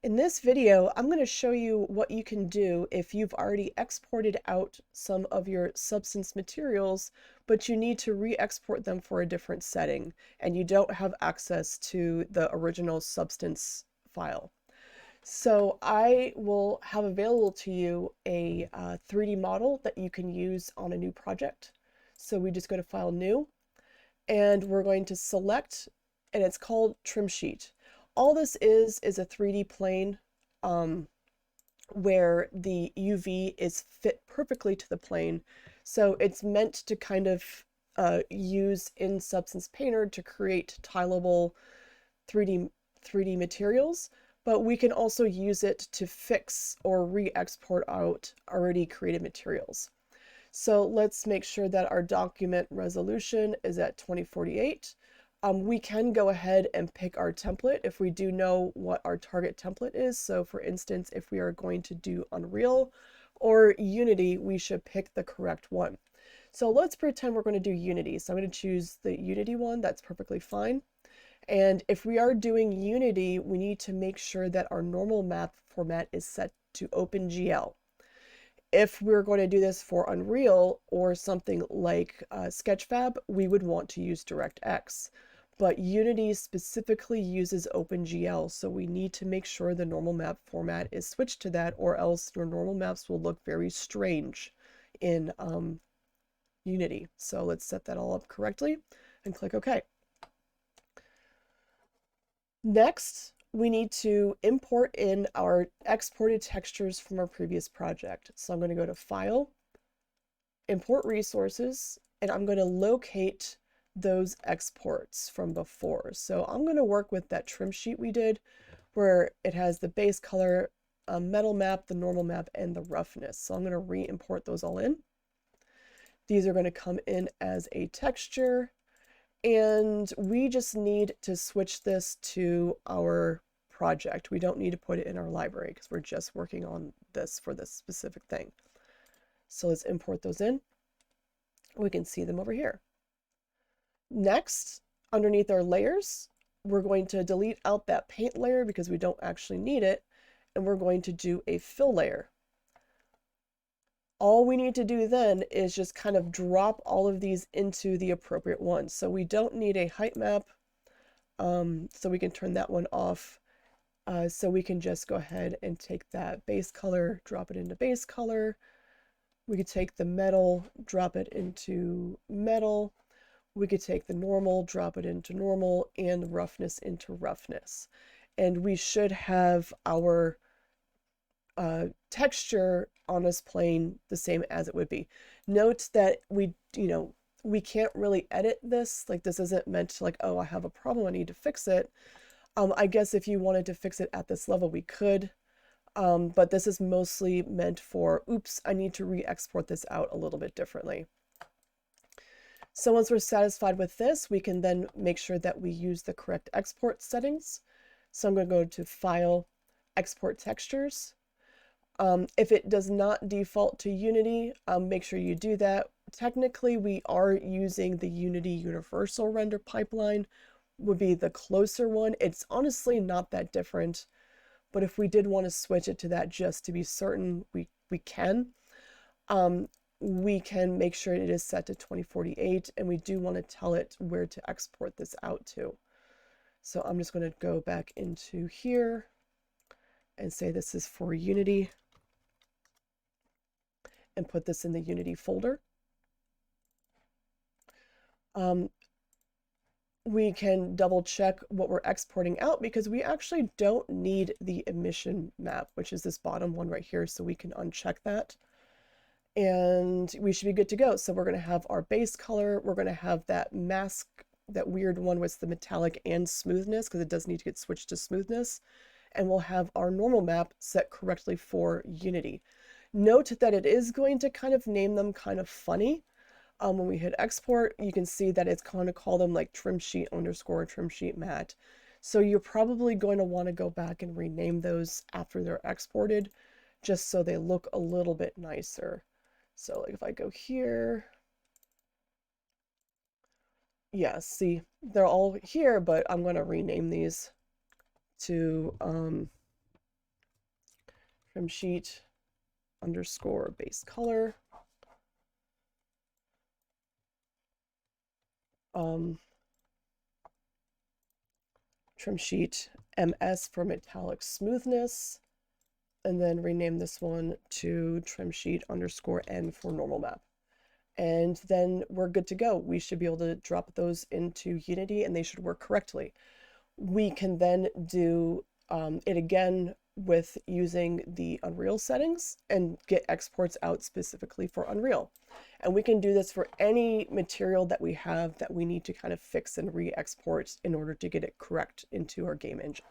In this video, I'm going to show you what you can do if you've already exported out some of your substance materials, but you need to re-export them for a different setting, and you don't have access to the original substance file. So I will have available to you a 3D model that you can use on a new project. So we just go to File, New, and we're going to select, and it's called Trim Sheet. All this is a 3D plane um, where the UV is fit perfectly to the plane. So it's meant to kind of use in Substance Painter to create tileable 3D materials, but we can also use it to fix or re-export out already created materials. So let's make sure that our document resolution is at 2048. We can go ahead and pick our template if we do know what our target template is. So for instance, if we are going to do Unreal or Unity, we should pick the correct one. So let's pretend we're going to do Unity. So I'm going to choose the Unity one. That's perfectly fine. And if we are doing Unity, we need to make sure that our normal map format is set to OpenGL. If we're going to do this for Unreal or something like Sketchfab, we would want to use DirectX. But Unity specifically uses OpenGL, so we need to make sure the normal map format is switched to that, or else your normal maps will look very strange in Unity. So let's set that all up correctly and click OK. Next, we need to import in our exported textures from our previous project. So I'm going to go to File, Import Resources, and I'm going to locate those exports from before. So I'm going to work with that trim sheet we did, where it has the base color, metal map, the normal map, and the roughness. So I'm going to re-import those all in. These are going to come in as a texture, and we just need to switch this to our project. We don't need to put it in our library because we're just working on this for this specific thing. So let's import those in. We can see them over here. Next, underneath our layers, we're going to delete out that paint layer because we don't actually need it, and we're going to do a fill layer. All we need to do then is just kind of drop all of these into the appropriate ones. So we don't need a height map, so we can turn that one off. So we can just go ahead and take that base color, drop it into base color. We could take the metal, drop it into metal. We could take the normal, drop it into normal, and roughness into roughness. And we should have our texture on this plane the same as it would be. Note that we can't really edit this. Like, this isn't meant to, like, oh, I have a problem, I need to fix it. I guess if you wanted to fix it at this level, we could. But this is mostly meant for, oops, I need to re-export this out a little bit differently. So once we're satisfied with this, we can then make sure that we use the correct export settings. So I'm going to go to File, Export Textures. If it does not default to Unity, make sure you do that. Technically, we are using the Unity Universal Render Pipeline, would be the closer one. It's honestly not that different, but if we did want to switch it to that just to be certain, we can. We can make sure it is set to 2048, and we do want to tell it where to export this out to. So I'm just going to go back into here and say this is for Unity, and put this in the Unity folder. We can double check what we're exporting out because we actually don't need the emission map, which is this bottom one right here, so we can uncheck that. And we should be good to go. So we're going to have our base color, we're going to have that mask, that weird one with the metallic and smoothness, because it does need to get switched to smoothness. And we'll have our normal map set correctly for Unity. Note that it is going to kind of name them kind of funny. When we hit export, you can see that it's going to call them like trim sheet underscore trim sheet matte. So you're probably going to want to go back and rename those after they're exported, just so they look a little bit nicer. So like if I go here, yeah, see, they're all here, but I'm going to rename these to trim sheet underscore base color. Trim sheet MS for metallic smoothness, and then rename this one to trim sheet underscore N for normal map. And then we're good to go. We should be able to drop those into Unity and they should work correctly. We can then do it again with using the Unreal settings and get exports out specifically for Unreal. And we can do this for any material that we have that we need to kind of fix and re-export in order to get it correct into our game engine.